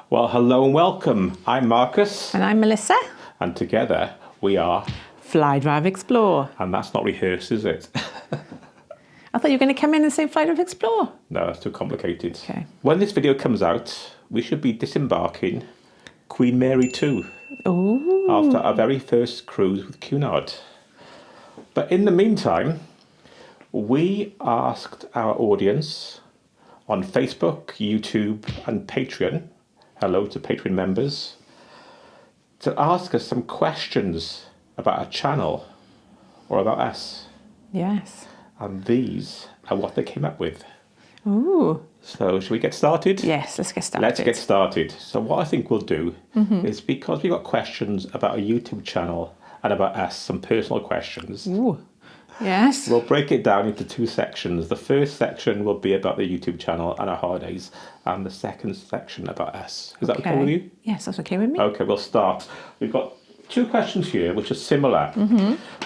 Well, hello and welcome. I'm Marcus. And I'm Melissa. And together we are... Fly, Drive, Explore. And that's not rehearsed, is it? I thought you were going to come in and say Fly, Drive, Explore. No, that's too complicated. Okay. When this video comes out, we should be disembarking Queen Mary 2. Ooh. After our very first cruise with Cunard. But in the meantime, we asked our audience on Facebook, YouTube and Patreon, hello to Patreon members, to ask us some questions about our channel or about us. Yes. And these are what they came up with. Ooh. So should we get started? Yes, let's get started. Let's get started. So what I think we'll do is, because we've got questions about our YouTube channel and about us, some personal questions. Ooh. Yes. We'll break it down into two sections. The first section will be about the YouTube channel and our holidays, and the second section about us. Is that okay with you? Yes, that's okay with me. Okay, we'll start. We've got two questions here which are similar.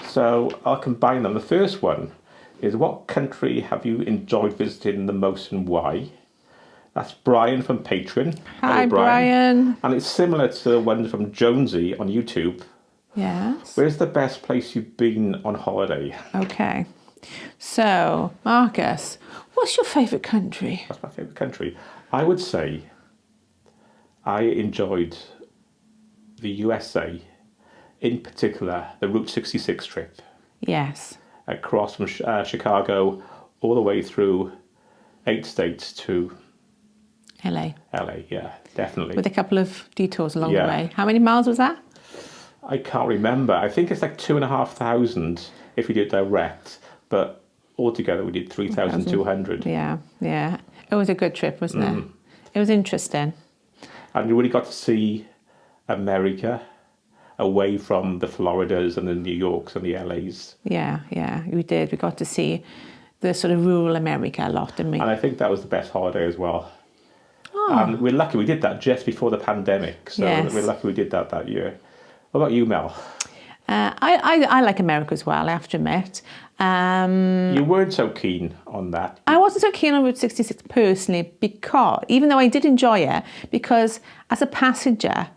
So I'll combine them. The first one is, what country have you enjoyed visiting the most and why? That's Brian from Patreon. Hi, Hello, Brian. And it's similar to the one from Jonesy on YouTube. Yes. Where's the best place you've been on holiday? Okay. So, Marcus, what's your favourite country? That's my favourite country. I would say I enjoyed the USA, in particular the Route 66 trip. Yes. Across from Chicago all the way through 8 states to LA. LA, yeah, definitely. With a couple of detours along the way. How many miles was that? I can't remember. I think it's like 2,500 if we did direct, but altogether we did 3,200. Yeah, yeah. It was a good trip, wasn't it? It was interesting. And we really got to see America away from the Floridas and the New Yorks and the LAs. Yeah, yeah, we did. We got to see the sort of rural America a lot, didn't we? And I think that was the best holiday as well. Oh. And we're lucky we did that just before the pandemic. So Yes. we're lucky we did that year. What about you, Mel? I like America as well, I have to admit. You weren't so keen on that. I wasn't so keen on Route 66 personally, because, even though I did enjoy it, because as a passenger,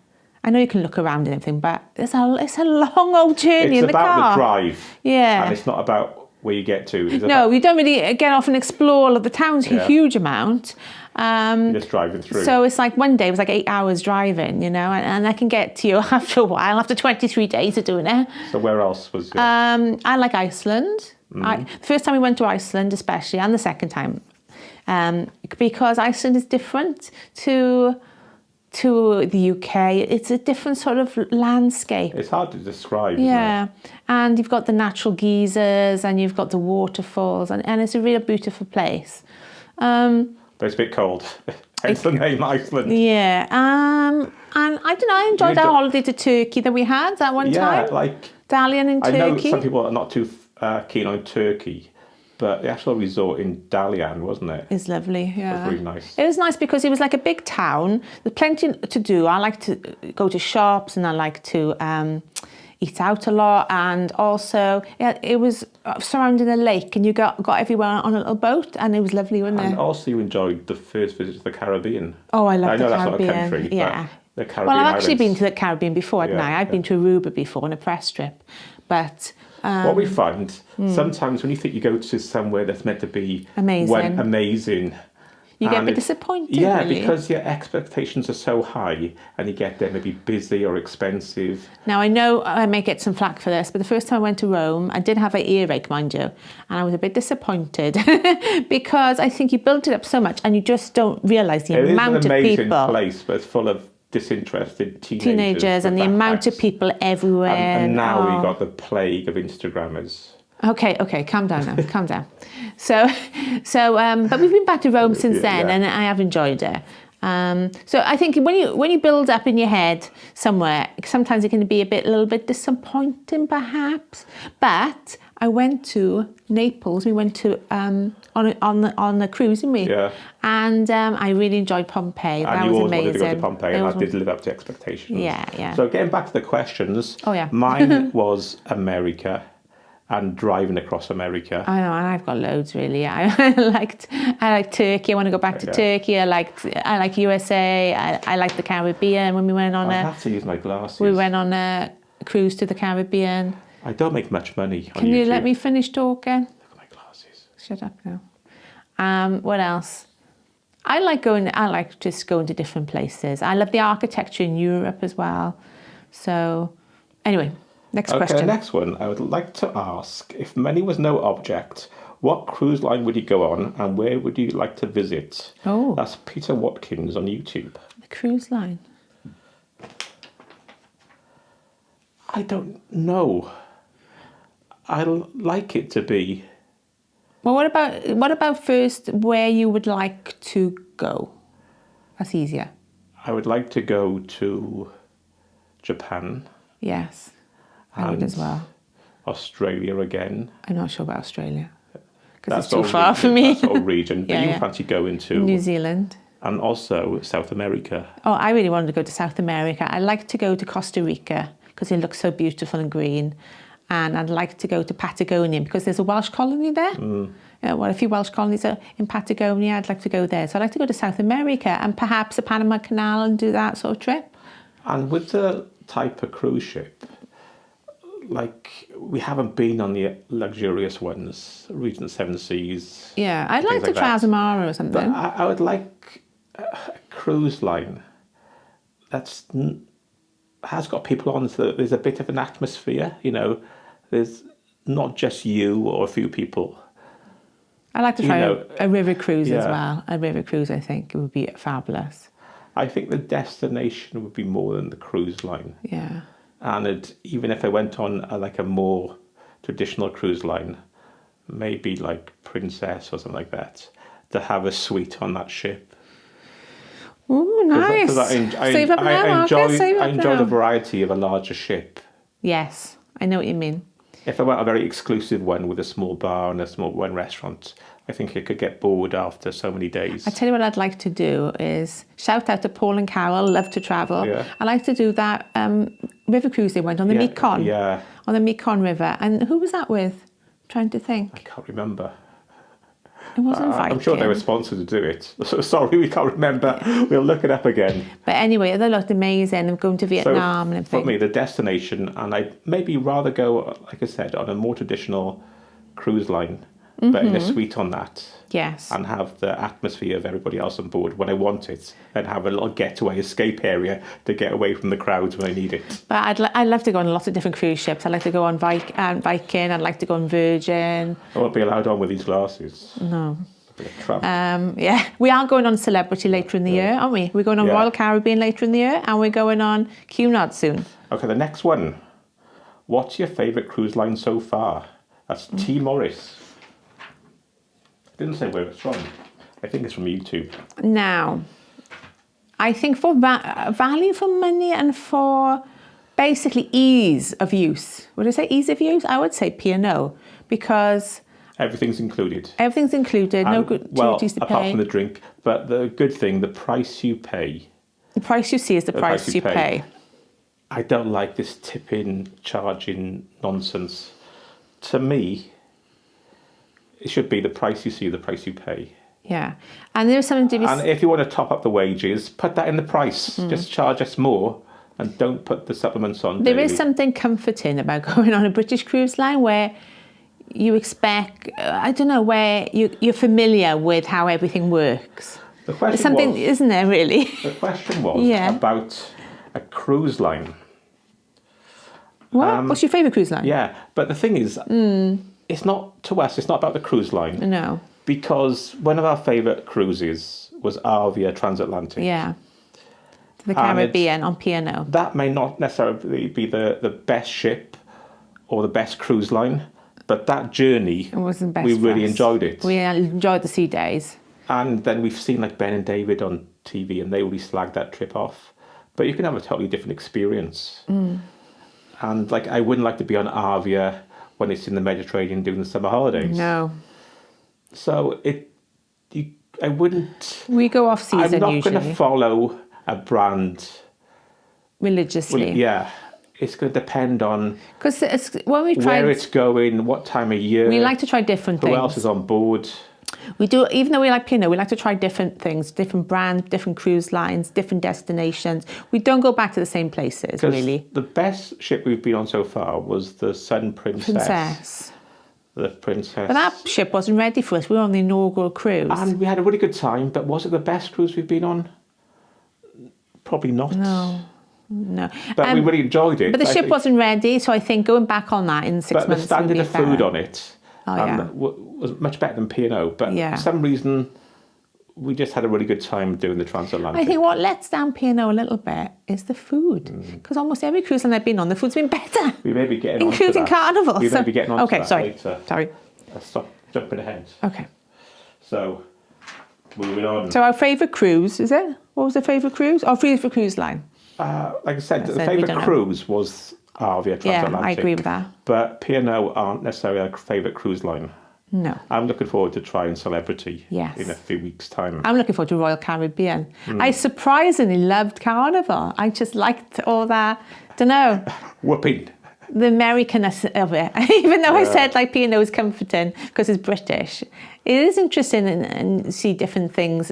I know you can look around and everything, but it's a long old journey in the car. It's about the drive. Yeah. And it's not about where you get to. It's No, we don't really get off and explore all of the towns a huge amount. You're just driving through. So it's like one day it was like 8 hours driving, you know, and I can get to you after a while, after 23 days of doing it. So where else was it? I like Iceland. The first time we went to Iceland especially, and the second time, because Iceland is different to the UK. It's a different sort of landscape. It's hard to describe, Yeah, isn't it? and you've got the natural geysers and you've got the waterfalls, and it's a real beautiful place. But it's a bit cold. Hence the name Iceland. Yeah, and I don't know, I enjoyed our holiday to Turkey that we had that one time. Yeah, like... Dalian in Turkey. I know some people are not too keen on Turkey, but the actual resort in Dalian, wasn't it? It's lovely, yeah. It was really nice. It was nice because it was like a big town. There's plenty to do. I like to go to shops and I like to eat out a lot. And also, it was surrounding a lake and you got everywhere on a little boat, and it was lovely, wasn't it? And also you enjoyed the first visit to the Caribbean. Oh, I love the Caribbean. I know that's not a country, yeah. But the Caribbean Well, I've actually islands. been to the Caribbean before, hadn't I? I've been to Aruba before on a press trip. But... what we find, sometimes when you think you go to somewhere that's meant to be amazing, you get a bit disappointed. Yeah, really. because your expectations are so high and you get there maybe busy or expensive. Now, I know I may get some flack for this, but the first time I went to Rome, I did have an earache, mind you, and I was a bit disappointed because I think you built it up so much and you just don't realise the amount of people. It is an amazing place, but it's full of disinterested teenagers and the amount of people everywhere. And now we got the plague of Instagrammers. Okay, calm down now, calm down. So, but we've been back to Rome since then, and I have enjoyed it. So I think when you build up in your head somewhere, sometimes it can be a little bit disappointing, perhaps. But I went to Naples. We went to on the cruise, didn't we? Yeah. And I really enjoyed Pompeii. That was amazing. And you always wanted to go to Pompeii, and that did live up to expectations. Yeah. So getting back to the questions. Oh yeah. Mine was America. and driving across America. I know, and I've got loads really. I like Turkey. I want to go back to Turkey. I like USA. I like the Caribbean. When we went on I have to use my glasses. we went on a cruise to the Caribbean. I don't make much money on Can you YouTube. let me finish talking? Look at my glasses. Shut up now. What else? I like just going to different places. I love the architecture in Europe as well. So, anyway, next question. The next one, I would like to ask, if money was no object, what cruise line would you go on and where would you like to visit? Oh. That's Peter Watkins on YouTube. The cruise line. I don't know. I like it to be... Well, what about first where you would like to go? That's easier. I would like to go to Japan. Yes, I would as well. Australia again. I'm not sure about Australia because it's all too far region, for me. That's all region. But Yeah, you yeah. fancy going to... New Zealand. And also South America. Oh, I really wanted to go to South America. I'd like to go to Costa Rica because it looks so beautiful and green. And I'd like to go to Patagonia because there's a Welsh colony there. Well, a few Welsh colonies are in Patagonia. I'd like to go there. So I'd like to go to South America and perhaps the Panama Canal and do that sort of trip. And with the type of cruise ship, like, we haven't been on the luxurious ones, Regent Seven Seas. Yeah, I'd like to like try that. Azamara or something. But I would like a cruise line that's has got people on, so that there's a bit of an atmosphere, you know. There's not just you or a few people. I'd like to try know, a river cruise as yeah. well. A river cruise, I think, would be fabulous. I think the destination would be more than the cruise line. Yeah. And even if I went on a more traditional cruise line, maybe like Princess or something like that, to have a suite on that ship. Ooh, nice. Save up now, Marcus. Save up I enjoy now. the variety of a larger ship. Yes, I know what you mean. If I went a very exclusive one with a small bar and a small one restaurant, I think I could get bored after so many days. I tell you what I'd like to do is shout out to Paul and Carol, love to travel. Yeah. I'd like to do that river cruise they went on, the Mekong. Yeah. On the Mekong River. And who was that with? I'm trying to think. I can't remember. It wasn't Viking. I'm sure they were sponsored to do it. Sorry, we can't remember. We'll look it up again. But anyway, they looked amazing. I'm going to Vietnam and everything. For me, the destination, and I'd maybe rather go, like I said, on a more traditional cruise line, but in a suite on that. Yes. And have the atmosphere of everybody else on board when I want it, and have a little getaway escape area to get away from the crowds when I need it. But I'd love to go on a lot of different cruise ships. I'd like to go on Viking. I'd like to go on Virgin. I won't be allowed on with these glasses. No. I'll be a tramp. Yeah, we are going on Celebrity later in the year, aren't we? We're going on Royal Caribbean later in the year, and we're going on Cunard soon. Okay, the next one. What's your favourite cruise line so far? That's T. Morris. Didn't say where it's from. I think it's from YouTube. Now, I think for value for money and for basically ease of use. Would I say ease of use? I would say P&O because Everything's included. everything's included, no good duties to apart pay. from the drink. But the good thing, the price you pay. The price you see is the price you pay. I don't like this tipping, charging nonsense. To me, it should be the price you see, the price you pay. Yeah. And there's something to be... And if you want to top up the wages, put that in the price. Just charge us more and don't put the supplements on. There daily. is something comforting about going on a British cruise line where you expect, I don't know, where you're familiar with how everything works. The question There's something, was, isn't there, really? the question was about a cruise line. What? What's your favourite cruise line? Yeah, but the thing is, it's not, to us, it's not about the cruise line. No. Because one of our favourite cruises was Arvia Transatlantic. Yeah. To the Caribbean on P&O. That may not necessarily be the best ship or the best cruise line, but that journey, It wasn't best we for really us. enjoyed it. We enjoyed the sea days. And then we've seen like Ben and David on TV and they really slagged that trip off. But you can have a totally different experience. And like, I wouldn't like to be on Arvia when it's in the Mediterranean doing the summer holidays. No. So I wouldn't... We go off season I'm not usually. going to follow a brand Religiously. yeah, it's going to depend on Because when we've where tried, it's going, what time of year, we like to try different who things. else is on board. We do, even though we like P&O, we like to try different things, different brands, different cruise lines, different destinations. We don't go back to the same places, really. The best ship we've been on so far was the Sun Princess. The Princess. But that ship wasn't ready for us. We were on the inaugural cruise. And we had a really good time, but was it the best cruise we've been on? Probably not. No. But we really enjoyed it. But the ship wasn't ready, so I think going back on that in 6 months But the standard would of be food better. on it yeah. was much better than P&O. But for some reason, we just had a really good time doing the transatlantic. I think what lets down P&O a little bit is the food. Because almost every cruise line I've been on, the food's been better. We may be getting on to including that. Carnival. We may be getting on to that later. Sorry. Let's stop jumping ahead. Okay. So, moving on. So our favourite cruise, is it? What was the favourite cruise? Oh, favourite cruise line. Like I said, the favourite cruise was Arvia Transatlantic. Yeah, I agree with that. But P&O aren't necessarily our favourite cruise line. No. I'm looking forward to trying Celebrity in a few weeks' time. I'm looking forward to Royal Caribbean. I surprisingly loved Carnival. I just liked all that, don't know. Whooping. The Americanness of it. Even though I said like P&O is comforting because it's British, it is interesting and see different things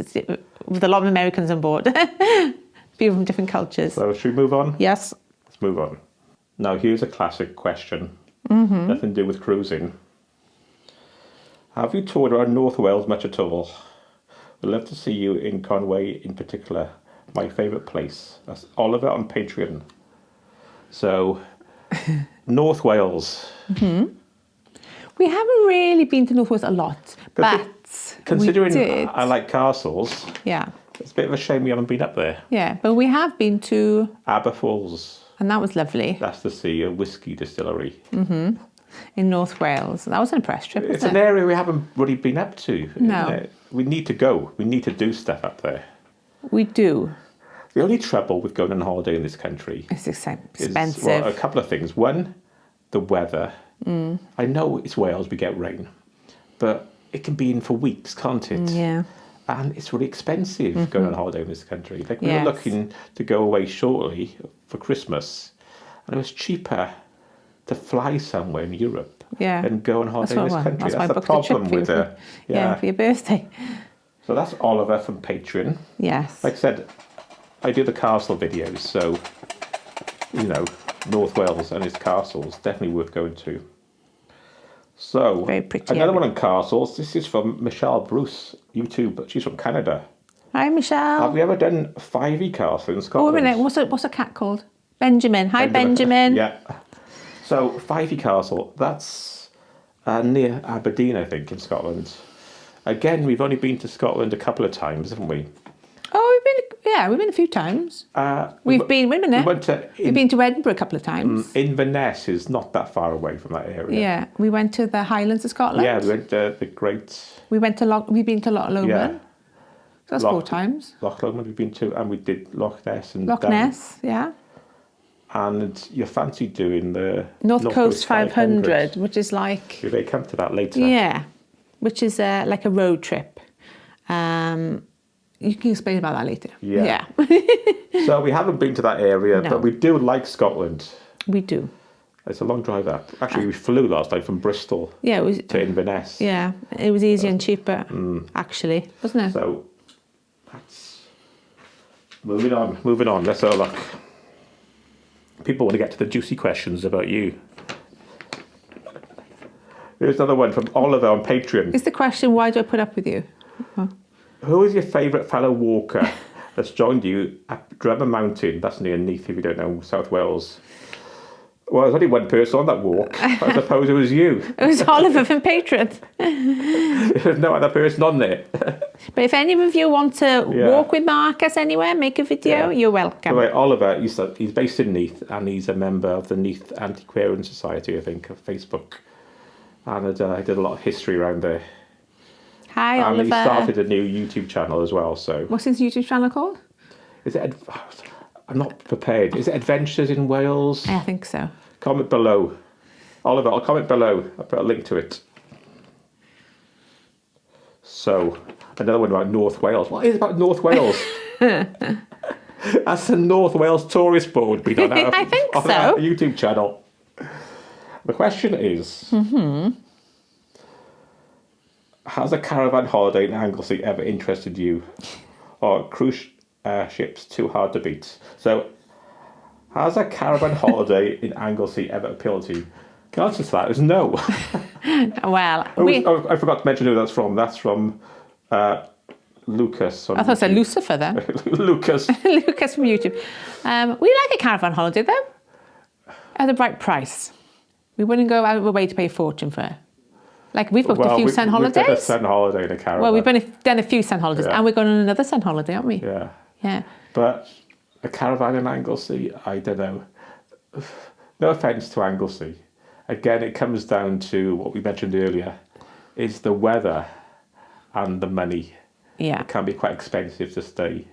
with a lot of Americans on board. People from different cultures. So should we move on? Yes. Let's move on. Now here's a classic question. Nothing to do with cruising. Have you toured around North Wales much at all? Would love to see you in Conway in particular. My favourite place. That's Oliver on Patreon. So, North Wales. We haven't really been to North Wales a lot, but considering we did. I like castles, it's a bit of a shame we haven't been up there. Yeah, but we have been to Aber Falls. And that was lovely. That's the sea, a whiskey distillery. In North Wales. That was an impressive trip, It's an area we haven't really been up to. No. We need to go. We need to do stuff up there. We do. The only trouble with going on holiday in this country It's expensive. is, well, a couple of things. One, the weather. I know it's Wales, we get rain, but it can be in for weeks, can't it? Yeah. And it's really expensive going on holiday in this country. Like we were looking to go away shortly for Christmas, and it was cheaper to fly somewhere in Europe than go on holiday in this country. That's the problem with it. Yeah, for your birthday. So that's Oliver from Patreon. Yes. Like I said, I do the castle videos, so, you know, North Wales and its castles, definitely worth going to. So, very pretty another one on castles. This is from Michelle Bruce, YouTube. She's from Canada. Hi, Michelle. Have you ever done 5e Castle in Scotland? Oh, wait a minute. What's a cat called? Benjamin. Hi, Benjamin. Yeah. So, 5e Castle, that's near Aberdeen, I think, in Scotland. Again, we've only been to Scotland a couple of times, haven't we? Oh, we've been a few times. We've been to Edinburgh a couple of times. Inverness is not that far away from that area. Yeah, we went to the Highlands of Scotland. Yeah, we went to the Great... We've been to Loch Lomond. Yeah. That's 4 times. Loch Lomond we've been to, and we did Loch Ness and Loch Ness, yeah. And you fancy doing the North Coast 500, which is like... We may come to that later. Yeah, which is like a road trip. You can explain about that later. Yeah. So we haven't been to that area, but we do like Scotland. We do. It's a long drive up. Actually, we flew last night from Bristol to Inverness. Yeah, it was easier and cheaper, actually, wasn't it? So, that's... Moving on. Let's have a look. People want to get to the juicy questions about you. Here's another one from Oliver on Patreon. Is the question, why do I put up with you? Oh. Who is your favourite fellow walker that's joined you at Drummer Mountain? That's near Neath, if you don't know, South Wales. Well, there's only one person on that walk. I suppose it was you. It was Oliver from Patreon. There's no other person on there. But if any of you want to walk with Marcus anywhere, make a video, you're welcome. So, Oliver, he's based in Neath, and he's a member of the Neath Antiquarian Society, I think, of Facebook. And I did a lot of history around there. Hi, Oliver. And he started a new YouTube channel as well. So what's his YouTube channel called? Is it? I'm not prepared. Is it Adventures in Wales? I think so. Comment below, Oliver. I'll comment below. I'll put a link to it. So another one about North Wales. What is it about North Wales? That's the North Wales Tourist Board being on our, I think on so. our YouTube channel. The question is, has a caravan holiday in Anglesey ever interested you? Or cruise ships too hard to beat? So, has a caravan holiday in Anglesey ever appealed to you? The answer to that is no. Well, I forgot to mention who that's from. That's from Lucas. I thought it said Lucifer then. Lucas. Lucas from YouTube. We like a caravan holiday though, at the right price. We wouldn't go out of our way to pay a fortune for it. Like we've booked a few sun holidays. We've done a sun holiday in a caravan. Well, we've done a few sun holidays, and we're going on another sun holiday, aren't we? Yeah. Yeah. But a caravan in Anglesey, I don't know. No offence to Anglesey. Again, it comes down to what we mentioned earlier, is the weather and the money. Yeah. It can be quite expensive to stay.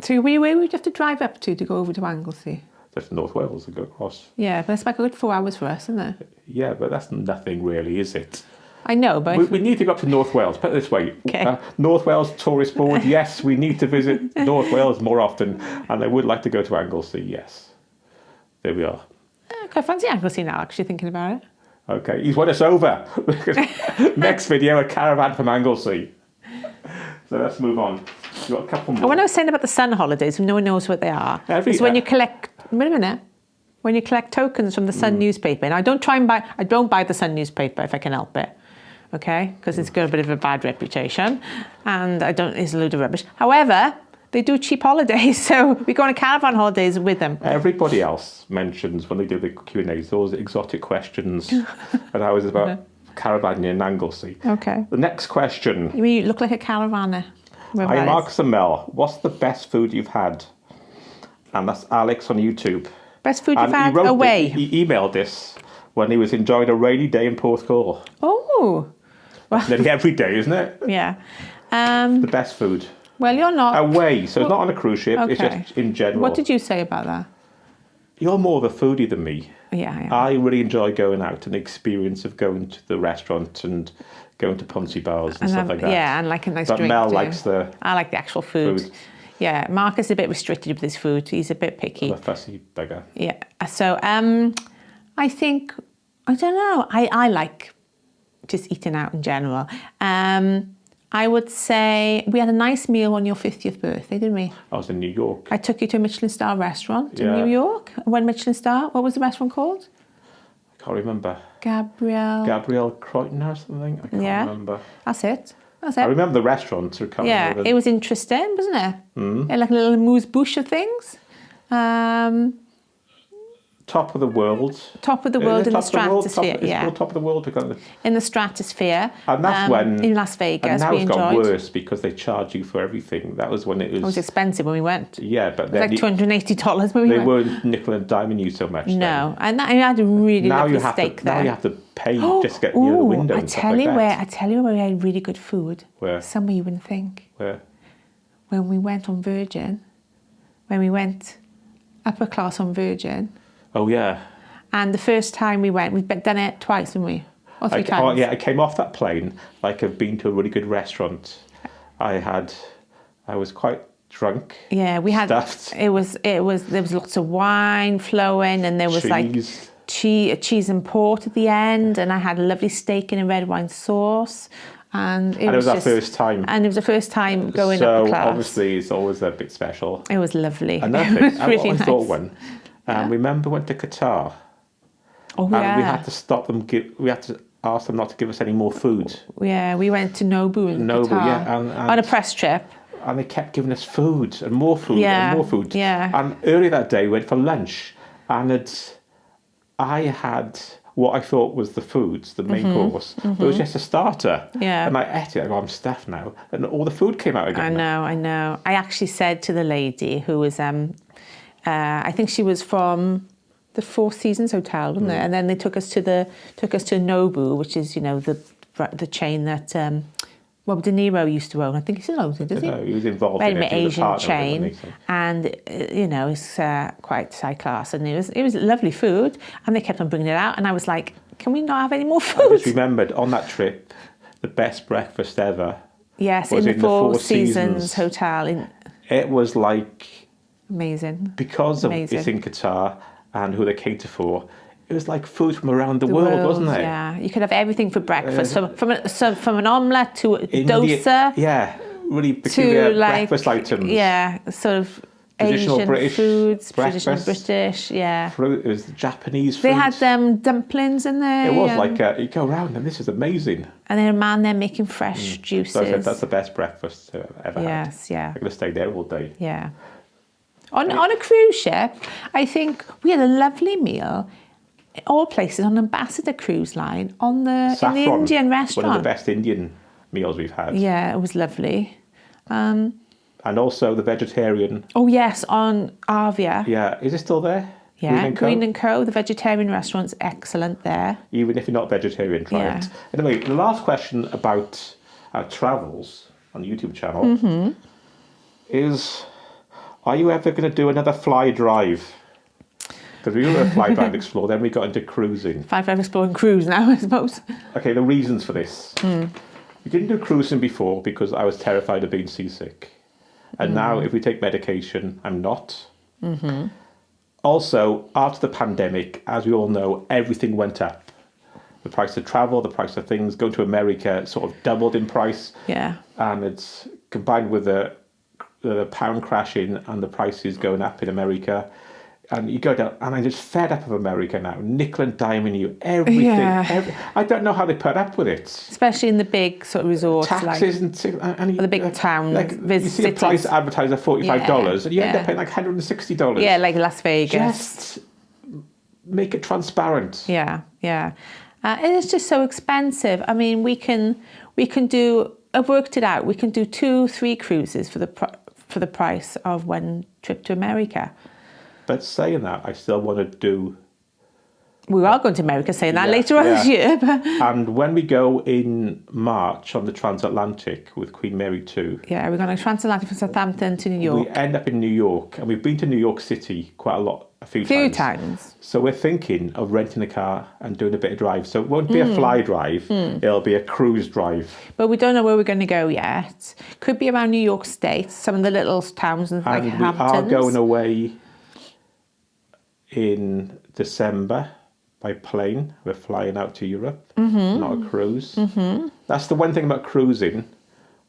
So where would you have to drive up to go over to Anglesey? Just North Wales to go across. Yeah, but it's like a good 4 hours for us, isn't it? Yeah, but that's nothing really, is it? I know, but... We need to go up to North Wales. Put it this way. Okay. North Wales Tourist Board, yes, we need to visit North Wales more often. And I would like to go to Anglesey, yes. There we are. I fancy Anglesey now, actually, thinking about it. Okay, he's won us over. Next video, a caravan from Anglesey. So let's move on. You've got a couple more. When I was saying about the sun holidays, no one knows what they are. It's when you collect... Wait a minute. When you collect tokens from the Sun newspaper. And I don't buy the Sun newspaper if I can help it. Okay? Because it's got a bit of a bad reputation. And it's a load of rubbish. However, they do cheap holidays. So we go on a caravan holidays with them. Everybody else mentions when they do the Q&As, those exotic questions. And I was about caravan in Anglesey. Okay. The next question. You mean you look like a caravanner? Hi, Marcus and Mel. What's the best food you've had? And that's Alex on YouTube. Best food you've had away? He emailed this when he was enjoying a rainy day in Porthcawl. Oh. Well, nearly every day, isn't it? Yeah. The best food. Well, you're not... Away, so it's not on a cruise ship, okay. It's just in general. What did you say about that? You're more of a foodie than me. Yeah, I am. I really enjoy going out and the experience of going to the restaurant and going to Ponzi bars and stuff like that. Yeah, and like a nice but drink. Mel likes I like the actual food. Yeah, Marcus is a bit restricted with his food. He's a bit picky. I'm a fussy beggar. Yeah. So I think, I don't know, I like just eating out in general. I would say we had a nice meal on your 50th birthday, didn't we? I was in New York. I took you to a Michelin star restaurant in New York. One Michelin star. What was the restaurant called? I can't remember. Gabrielle Crichton or something? I can't remember. That's it. I remember the restaurant. It was interesting, wasn't it? Mm. Like a little amuse-bouche of things. Top of the world. Top of the world in the stratosphere. Top of the world. In the stratosphere. And that's when... In Las Vegas, and now we it's enjoyed. got worse because they charge you for everything. That was when it was... It was expensive when we went. Yeah, but... It was like $280 when we went. They weren't nickel and diming you so much. No, and I had a really lovely steak there. Now you have to pay just to get near the window and stuff like that. I tell you where we had really good food. Where? Somewhere you wouldn't think. Where? When we went on Virgin. When we went upper class on Virgin. Oh, yeah. And the first time we went, we've done it twice, haven't we? Or 3 times. Oh, yeah, I came off that plane, like I've been to a really good restaurant. I was quite drunk. Yeah, we had... Stuffed. There was lots of wine flowing, and there was cheese and port at the end, and I had a lovely steak in a red wine sauce. And it was our first time. And it was the first time going up the class. So obviously it's always a bit special. It was lovely. Another thing, really I nice. thought one. Remember we went to Qatar. Oh, and we had to stop them. We had to ask them not to give us any more food. Yeah, we went to Nobu in Qatar on a press trip. And they kept giving us food and more food and more food. Yeah. And earlier that day we went for lunch, and I had what I thought was the food, the main course, but it was just a starter. Yeah. And I ate it. I go, I'm stuffed now, and all the food came out again. I know. I actually said to the lady who was, I think she was from the Four Seasons Hotel, wasn't it? And then they took us to Nobu, which is the chain that De Niro used to own. I think he still owns it, does he? No, he was involved in it. Asian chain, and it's quite high class, and it was lovely food, and they kept on bringing it out, and I was like, can we not have any more food? I just remembered on that trip, the best breakfast ever. Yes, in the Four Seasons Hotel. It was like Amazing. because of it's in Qatar and who they cater for, it was like food from around the world, wasn't it? Yeah, you could have everything for breakfast. From an omelette to a dosa. Yeah, really peculiar to like, breakfast items. Yeah, sort of Traditional Asian British foods, breakfast. traditional British, yeah. Fruit, it was Japanese food. They had dumplings in there. It was like, you go around and this is amazing. And then a man there making fresh juices. So I said, that's the best breakfast I've ever had. Yes, yeah. I'm going to stay there all day. Yeah. On a cruise ship, I think we had a lovely meal, all places, on Ambassador Cruise Line, in the Indian restaurant. One of the best Indian meals we've had. Yeah, it was lovely. And also the vegetarian. Oh, yes, on Avia. Yeah, is it still there? Yeah, Green & Co. The vegetarian restaurant's excellent there. Even if you're not vegetarian, try it. Anyway, the last question about our travels on the YouTube channel is, are you ever going to do another fly drive? Because we were a fly drive explore, then we got into cruising. Fly drive explore and cruise now, I suppose. Okay, the reasons for this. We didn't do cruising before because I was terrified of being seasick. And now, if we take medication, I'm not. Also, after the pandemic, as we all know, everything went up. The price of travel, the price of things, going to America sort of doubled in price. Yeah. And it's combined with the pound crashing and the prices going up in America. And you go down, and I'm just fed up of America now. Nickel and diming you, everything. Yeah. I don't know how they put up with it. Especially in the big sort of resorts. Taxes and the big towns. Like, you see a price advertised at $45 and you end up paying like $160. Yeah, like Las Vegas. Just make it transparent. Yeah, yeah. And it's just so expensive. I mean, we can do, I've worked it out, we can do 2-3 cruises for the price of one trip to America. But saying that, I still want to do... We are going to America, saying that later on this year. And when we go in March on the transatlantic with Queen Mary 2... Yeah, we're going to transatlantic from Southampton to New York. We end up in New York, and we've been to New York City quite a few times. So we're thinking of renting a car and doing a bit of drive. So it won't be a fly drive, it'll be a cruise drive. But we don't know where we're going to go yet. Could be around New York State, some of the little towns like Hamptons. And we are going away in December by plane. We're flying out to Europe, not a cruise. That's the one thing about cruising,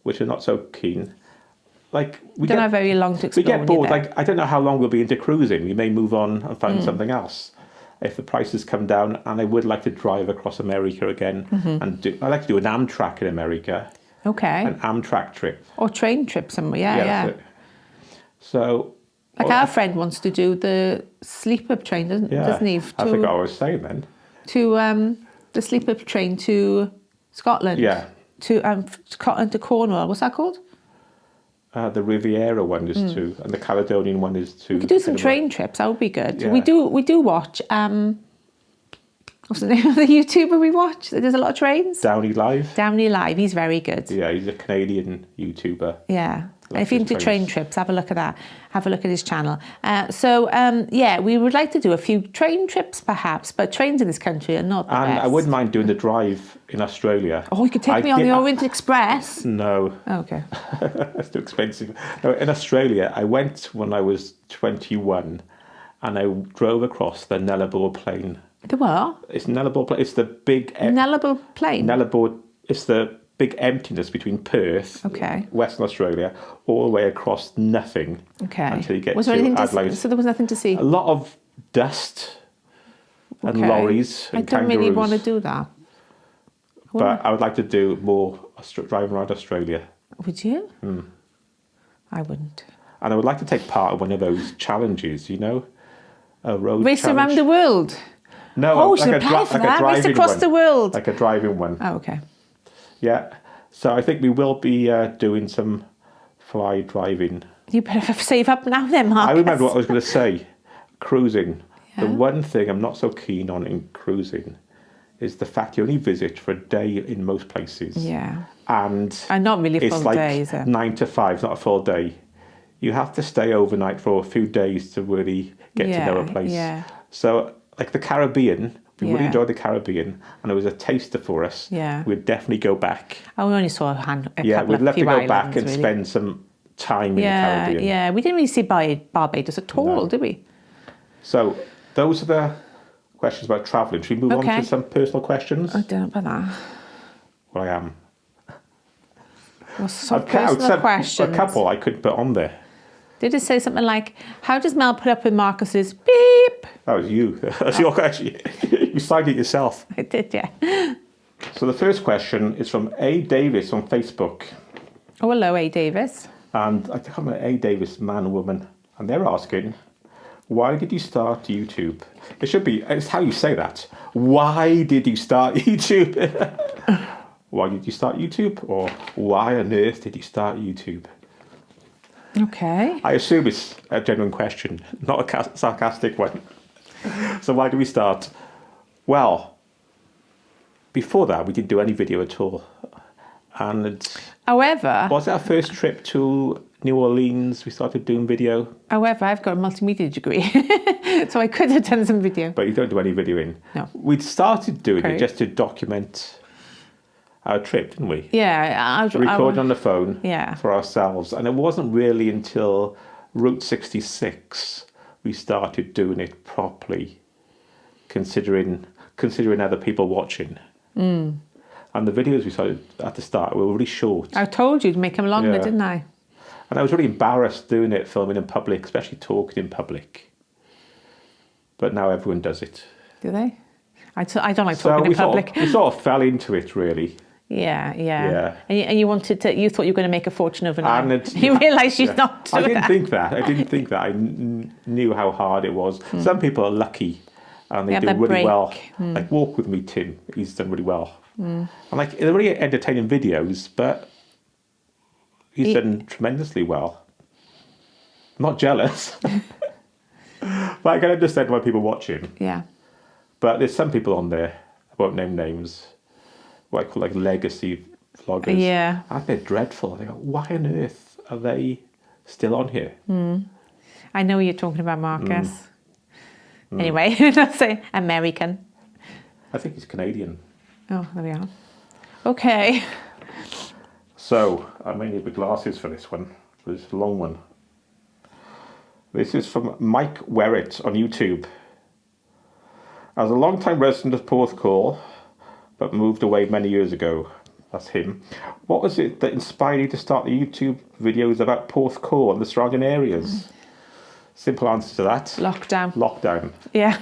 which I'm not so keen. Like we don't have very long to explore. We get bored. Like I don't know how long we'll be into cruising. We may move on and find something else if the prices come down. And I would like to drive across America again and I'd like to do an Amtrak in America. Okay. An Amtrak trip or train trip somewhere. Yeah. So. Like our friend wants to do the sleeper train, doesn't he? I think I was saying then. To the sleeper train to Scotland. Yeah. To Scotland to Cornwall. What's that called? The Riviera one is to, and the Caledonian one is to. We could do some train trips. That would be good. Yeah. We do watch. What's the name of the YouTuber we watch? There's a lot of trains. Downey Live. Downey Live. He's very good. Yeah, he's a Canadian YouTuber. Yeah. And if you're into train trips, have a look at that. Have a look at his channel. We would like to do a few train trips perhaps, but trains in this country are not the best. And I wouldn't mind doing the drive in Australia. Oh, you could take me on the Orient Express. No. Oh, okay. That's too expensive. No, in Australia, I went when I was 21 and I drove across the Nullarbor Plain. The what? It's Nullarbor Plain. It's the big... Nullarbor Plain? Nullarbor, it's the big emptiness between Perth, Western Australia, all the way across nothing until you get to Adelaide. So there was nothing to see? A lot of dust and lorries and kangaroos. I don't really want to do that. But I would like to do more driving around Australia. Would you? I wouldn't. And I would like to take part in one of those challenges, a road race challenge. Around the world? No, like race across the world. Like a driving one. Oh, okay. Yeah, so I think we will be doing some fly driving. You better save up now then, Marcus. I remember what I was going to say. Cruising. Yeah. The one thing I'm not so keen on in cruising is the fact you only visit for a day in most places. Yeah. And not really full days. It's like 9 to 5, not a full day. You have to stay overnight for a few days to really get to know a place. Yeah. So, like the Caribbean... We really enjoyed the Caribbean, and it was a taster for us. Yeah. We'd definitely go back. We only saw a couple we'd love to go back islands, and spend some time in the Caribbean. Yeah. We didn't really see Barbados at all, did we? So those are the questions about travelling. Should we move on to some personal questions? I don't know about that. Well, I am. What's some personal questions? A couple I could put on there. Did it say something like, how does Mel put up with Marcus's beep? That was you. That's your question. You signed it yourself. I did, yeah. So the first question is from A. Davis on Facebook. Oh, hello, A. Davis. And I think I'm an A. Davis man or woman. And they're asking, why did you start YouTube? It should be, it's how you say that. Why did you start YouTube? Why did you start YouTube? Or why on earth did you start YouTube? Okay. I assume it's a genuine question, not a sarcastic one. So why do we start? Well, before that, we didn't do any video at all. And however, was it our first trip to New Orleans? We started doing video. However, I've got a multimedia degree, so I could have done some video. But you don't do any videoing. No. We'd started doing it just to document our trip, didn't we? Yeah. Record on the phone yeah. for ourselves. And it wasn't really until Route 66 we started doing it properly, considering other people watching. Mm. And the videos we started at the start were really short. I told you to make them longer, didn't I? And I was really embarrassed doing it, filming in public, especially talking in public. But now everyone does it. Do they? I don't like talking in public. We sort of fell into it, really. Yeah. And you wanted to. You thought you were going to make a fortune overnight. And you realised you're not doing that. I didn't think that. I knew how hard it was. Some people are lucky, and they do really well. Like Walk With Me, Tim. He's done really well. And like they're really entertaining videos, but he's done tremendously well. I'm not jealous, but I can understand why people watch him. Yeah. But there's some people on there, I won't name names, what I call like legacy vloggers. Yeah. And they're dreadful. They go, why on earth are they still on here? I know you're talking about Marcus. Anyway, let's say American. I think he's Canadian. Oh, there we are. Okay. So, I may need the glasses for this one, for this long one. This is from Mike Werrett on YouTube. As a long-time resident of Porthcawl, but moved away many years ago, that's him, what was it that inspired you to start the YouTube videos about Porthcawl and the surrounding areas? Simple answer to that. Lockdown. Yeah.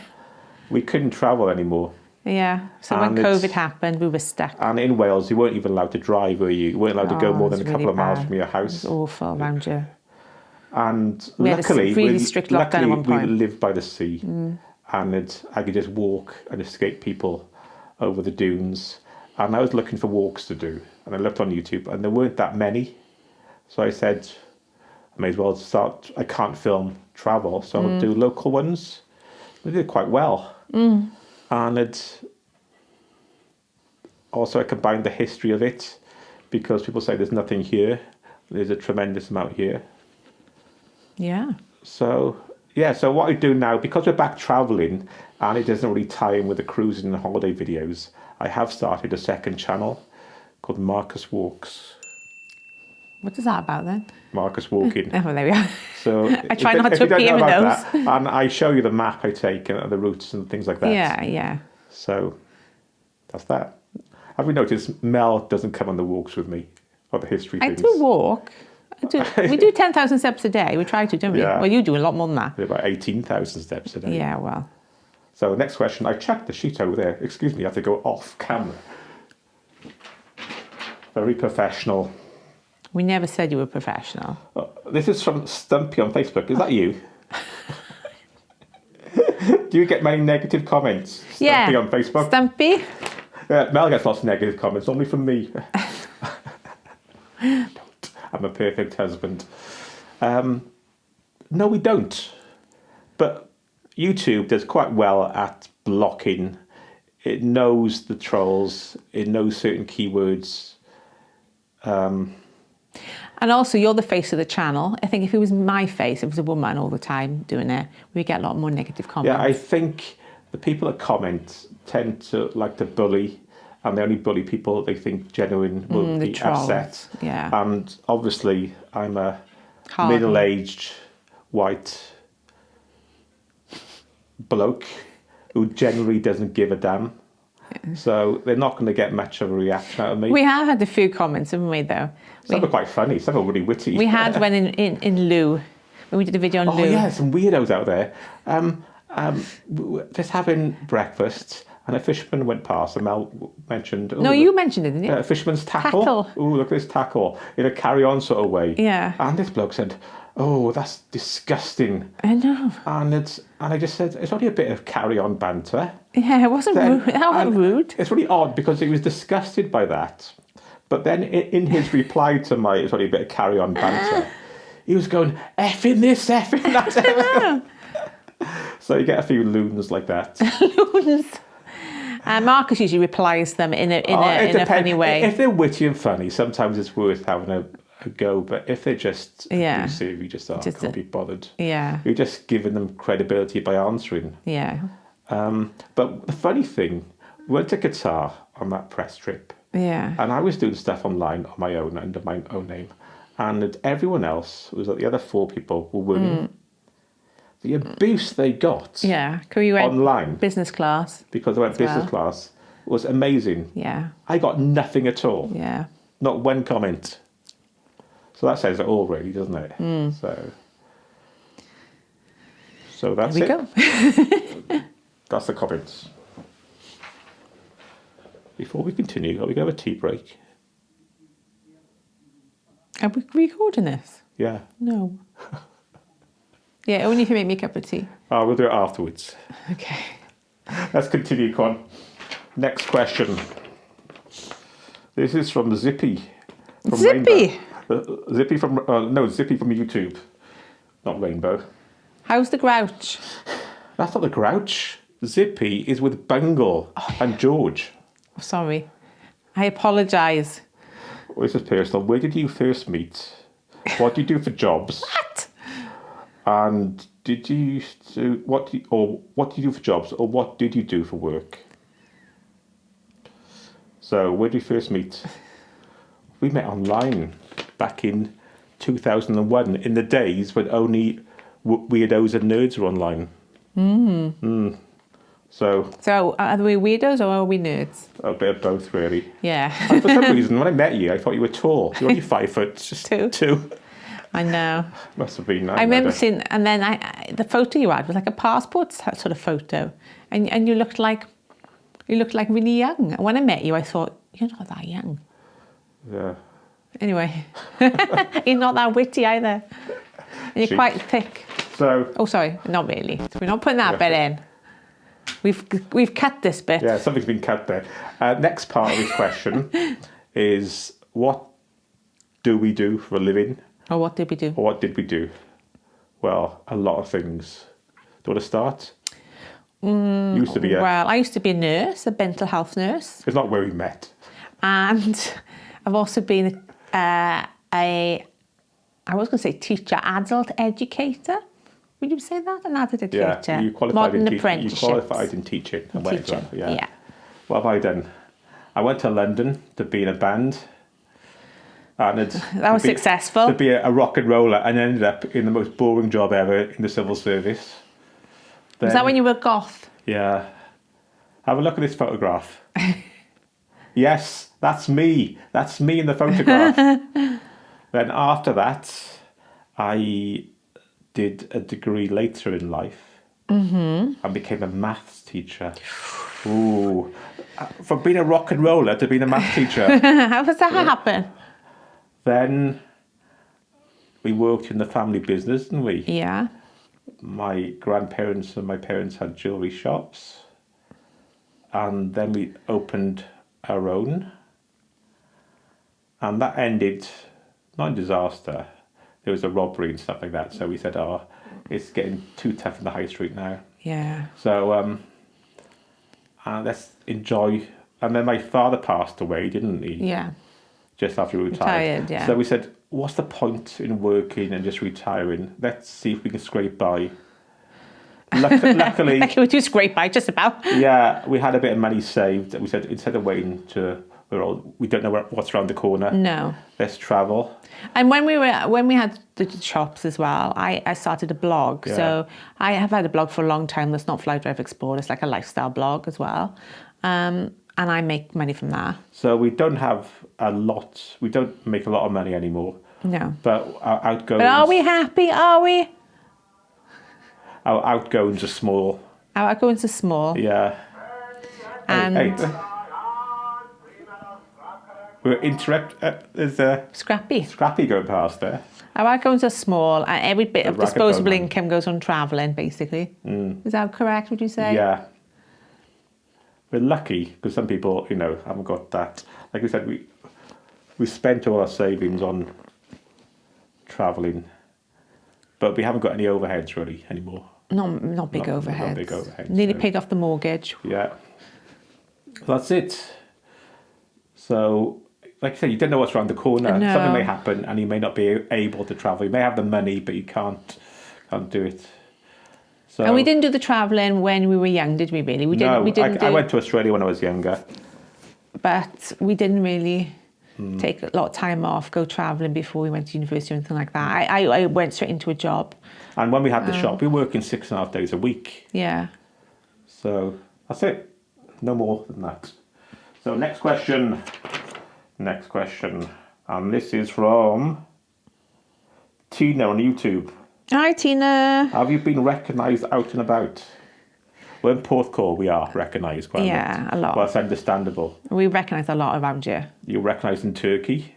We couldn't travel anymore. Yeah. So when COVID happened, we were stuck. And in Wales, you weren't even allowed to drive, were you? You weren't allowed to go more than a couple of miles from your house. It was awful around you. And we luckily, had a really strict lockdown at one point. We lived by the sea. And I could just walk and escape people over the dunes. And I was looking for walks to do. And I looked on YouTube, and there weren't that many. So I said, I may as well start. I can't film travel, so I'll do local ones. They did quite well. And also I combined the history of it, because people say there's nothing here. There's a tremendous amount here. Yeah. So what I do now, because we're back travelling and it doesn't really tie in with the cruising and holiday videos, I have started a second channel called Marcus Walks. What is that about then? Marcus Walking. Oh, there we are. So I try not to appear in those. And I show you the map I take and the routes and things like that. Yeah. So that's that. Have you noticed Mel doesn't come on the walks with me, or the history things? I do walk. We do 10,000 steps a day. We try to, don't we? Yeah. Well, you do a lot more than that. About 18,000 steps a day. Yeah, well. So next question. I checked the sheet over there. Excuse me, I have to go off camera. Very professional. We never said you were professional. This is from Stumpy on Facebook. Is that you? Do you get many negative comments, Stumpy, on Facebook? Stumpy? Mel gets lots of negative comments, only from me. I'm a perfect husband. No, we don't. But YouTube does quite well at blocking. It knows the trolls. It knows certain keywords. And also, you're the face of the channel. I think if it was my face, if it was a woman all the time doing it, we'd get a lot more negative comments. Yeah, I think the people that comment tend to like to bully, and they only bully people they think genuine will be trolls. upset. Yeah. And obviously, I'm a Harden. middle-aged, white bloke who generally doesn't give a damn. So they're not going to get much of a reaction out of me. We have had a few comments, haven't we, though? Some are quite funny, some are really witty. We had one in Lou, when we did a video on Lou. Oh yeah, some weirdos out there. We were just having breakfast, and a fisherman went past, and Mel mentioned... No, you mentioned it, didn't you? A fisherman's tackle. Tackle. Oh, look at this tackle. In a carry-on sort of way. Yeah. And this bloke said, oh, that's disgusting. I know. And I just said, it's only a bit of carry-on banter. Yeah, it wasn't rude. That wasn't rude. It's really odd because he was disgusted by that. But then in his reply to my, it's only a bit of carry-on banter, he was going, effing this, effing that. So you get a few loons like that. Loons. Marcus usually replies them in a funny way. If they're witty and funny, sometimes it's worth having a go. But if they're just abusive, you just can't be bothered. Yeah. You're just giving them credibility by answering. Yeah. But the funny thing, we went to Qatar on that press trip. Yeah. And I was doing stuff online on my own, under my own name. And everyone else, was like the other 4 people, were women. The abuse they got online, business class, because they went business class, was amazing. Yeah. I got nothing at all. Yeah. Not one comment. So that says it all, really, doesn't it? So that's it. There we go. That's the comments. Before we continue, are we going to have a tea break? Are we recording this? Yeah. No. Yeah, only if you make me a cup of tea. Oh, we'll do it afterwards. Okay. Let's continue, Con. Next question. This is from Zippy. From Zippy? Zippy from Zippy from YouTube. Not Rainbow. How's the grouch? That's not the grouch. Zippy is with Bungle and George. Sorry. I apologise. Well, this is personal. Where did you first meet? What do you do for jobs? What? And did you do what do you do for jobs, or what did you do for work? So where did we first meet? We met online back in 2001, in the days when only weirdos and nerds were online. So are we weirdos or are we nerds? A bit of both, really. Yeah. And for some reason, when I met you, I thought you were tall. You're only 5 foot, just two. I know. Must have been. I remember seeing, and then the photo you had was like a passport sort of photo, and you looked like really young. And when I met you, I thought, you're not that young. Yeah. Anyway, you're not that witty either, and you're quite thick. So. Oh, sorry, not really. We're not putting that bit in. We've cut this bit. Yeah, something's been cut there. Next part of this question is, what do we do for a living? Or what did we do? Or what did we do? Well, a lot of things. Do you want to start? I used to be a nurse, a mental health nurse. It's not where we met. And I've also been I was going to say teacher, adult educator. Would you say that? An adult educator? Yeah, you qualified modern in apprenticeships. You qualified in teaching. Yeah. What have I done? I went to London to be in a band. And that was successful. To be a rock and roller, and ended up in the most boring job ever in the civil service. Was that when you were goth? Yeah. Have a look at this photograph. Yes, that's me. That's me in the photograph. Then after that, I did a degree later in life and became a maths teacher. Ooh. From being a rock and roller to being a maths teacher. How does that happen? Then we worked in the family business, didn't we? Yeah. My grandparents and my parents had jewellery shops. And then we opened our own. And that ended, not in disaster. There was a robbery and stuff like that. So we said, it's getting too tough in the high street now. Yeah. So let's enjoy. And then my father passed away, didn't he? Yeah. Just after we retired. Yeah. So we said, what's the point in working and just retiring? Let's see if we can scrape by. Luckily... we do scrape by, just about. Yeah, we had a bit of money saved. We said, instead of waiting to we don't know what's around the corner. No. Let's travel. And when we had the shops as well, I started a blog. Yeah. So I have had a blog for a long time that's not Fly Drive Explore. It's like a lifestyle blog as well. And I make money from that. So we don't have a lot. We don't make a lot of money anymore. No. But our outgoings. But are we happy? Are we? Our outgoings are small. Our outgoings are small. Yeah. And Hey. We're there's a Scrappy going past there. Our outgoings are small, and every bit of Racket disposable bowman. income goes on travelling, basically. Is that correct, would you say? Yeah. We're lucky because some people, haven't got that. Like we said, we spent all our savings on travelling, but we haven't got any overheads really anymore. Not big overheads. Not big overheads. Nearly so. paid off the mortgage. Yeah. That's it. So, like I said, you don't know what's around the corner. No. Something may happen and you may not be able to travel. You may have the money, but you can't do it. So, And we didn't do the travelling when we were young, did we really? We didn't. I went to Australia when I was younger. But we didn't really take a lot of time off, go travelling before we went to university or anything like that. I went straight into a job. And when we had the shop, we were working 6.5 days a week. Yeah. So that's it. No more than that. So next question. And this is from Tina on YouTube. Hi, Tina. Have you been recognised out and about? Well, in Porthcawl, we are recognised quite a lot. Yeah, a lot. Well, that's understandable. We recognise a lot around here. You're recognised in Turkey.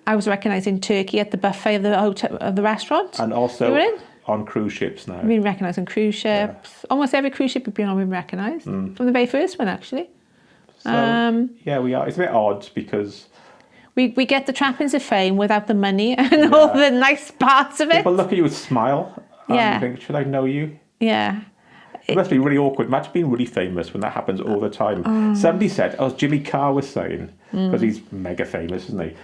I was recognised in Turkey at the buffet of the hotel, of the restaurant. And also You were in? on cruise ships now. We've been recognised on cruise ships. Yeah. Almost every cruise ship we've been on, we've been recognised. From the very first one, actually. So, yeah, we are. It's a bit odd because... We get the trappings of fame without the money and all the nice parts of it. People look at you and smile. And Yeah. you think, should I know you? Yeah. It must be really awkward. Imagine being really famous when that happens all the time. Somebody said, as Jimmy Carr was saying, because he's mega famous, isn't he?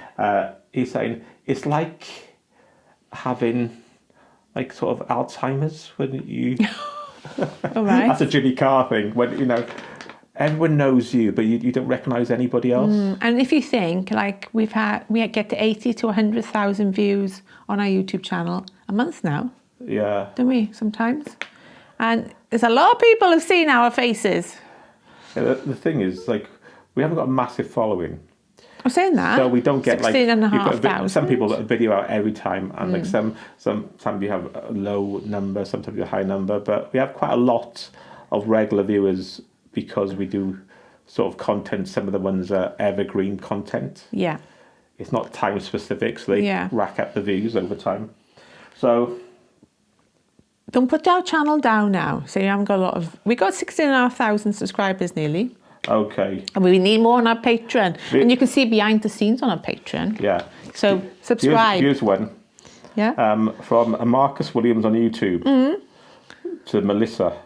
He's saying, it's like having like sort of Alzheimer's when you... All right. That's a Jimmy Carr thing. When, everyone knows you, but you don't recognise anybody else. And if you think, like, we get to 80 to 100,000 views on our YouTube channel a month now, Yeah. don't we, sometimes? And there's a lot of people who've seen our faces. Yeah, the thing is, like, we haven't got a massive following. I'm saying that. So we don't get 16,500. some people got a video out every time, and like sometimes you have a low number, sometimes you have a high number, but we have quite a lot of regular viewers because we do sort of content. Some of the ones are evergreen content. Yeah. It's not time specific, so they rack up the views over time. So don't put our channel down now. So you haven't got a lot of... We got 16,500 subscribers nearly. okay, And we need more on our Patreon. And you can see behind the scenes on our Patreon. yeah. So subscribe. Here's one. Yeah. From Marcus Williams on YouTube to Melissa.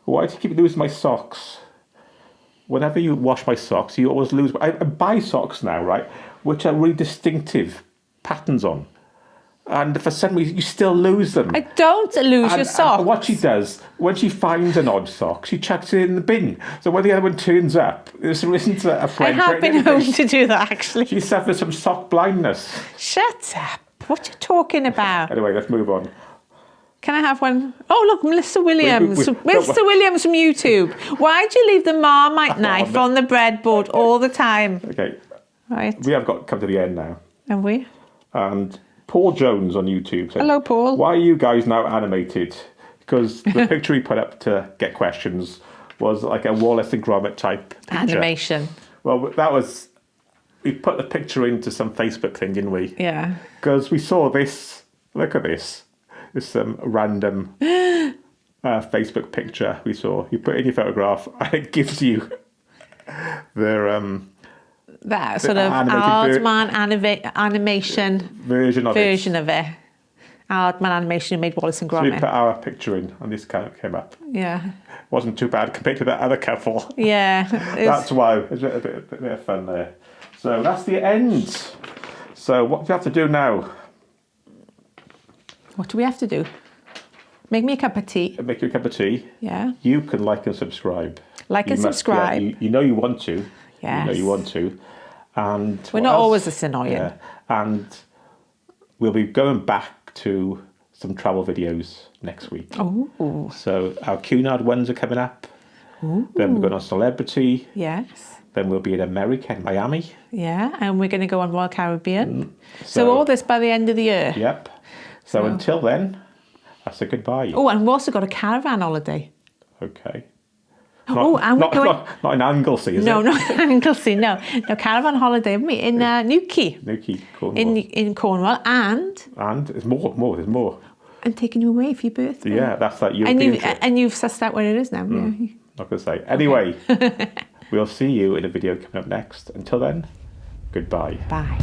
Why do you keep losing my socks? Whenever you wash my socks, you always lose. I buy socks now, right, which are really distinctive patterns on. And for some reason, you still lose them. I don't lose your socks. And what she does, when she finds an odd sock, she chucks it in the bin. So when the other one turns up, there isn't a friend. I have been home to do that, actually. She suffers from sock blindness. Shut up. What are you talking about? Anyway, let's move on. Can I have one? Oh, look, Melissa Williams. Melissa no, Williams from YouTube. Why do you leave the Marmite knife on the breadboard all the time? Okay. Right. We have come to the end now. Have we? And Paul Jones on YouTube said, Hello, Paul. Why are you guys now animated? Because the picture he put up to get questions was like a Wallace and Gromit type picture. Animation. Well, that was... We put the picture into some Facebook thing, didn't we? Yeah. Because we saw this. Look at this. It's some random Facebook picture we saw. You put in your photograph and it gives you their... that sort of Aardman animation version of it. Aardman animation who made Wallace and So we Gromit. put our picture in and this kind of came up. Yeah. Wasn't too bad compared to that other couple. Yeah. That's why. It's a bit of fun there. So that's the end. So what do you have to do now? What do we have to do? Make me a cup of tea. Make you a cup of tea. Yeah. You can like and subscribe. Like and subscribe. You know you want to. Yes. You know you want to. And We're what not else? always this annoying. Yeah. And we'll be going back to some travel videos next week. Oh, So our Cunard ones are coming up. Then we're going on Celebrity. yes. Then we'll be in America, in Miami. Yeah, and we're going to go on Royal Caribbean. So So- all this by the end of the year. Yep. So until then, I say goodbye. Oh, and we've also got a caravan holiday. Okay. Oh, and we're going... Not in Anglesey, is No, it? not Anglesey, no. No, caravan holiday, haven't we? In Newquay. Newquay, Cornwall. In Cornwall. And There's more. I'm taking you away for your birthday. Yeah, that's that European trip. And you've sussed out where it is now. Yeah. Not going to say. Anyway, we'll see you in a video coming up next. Until then, goodbye. Bye.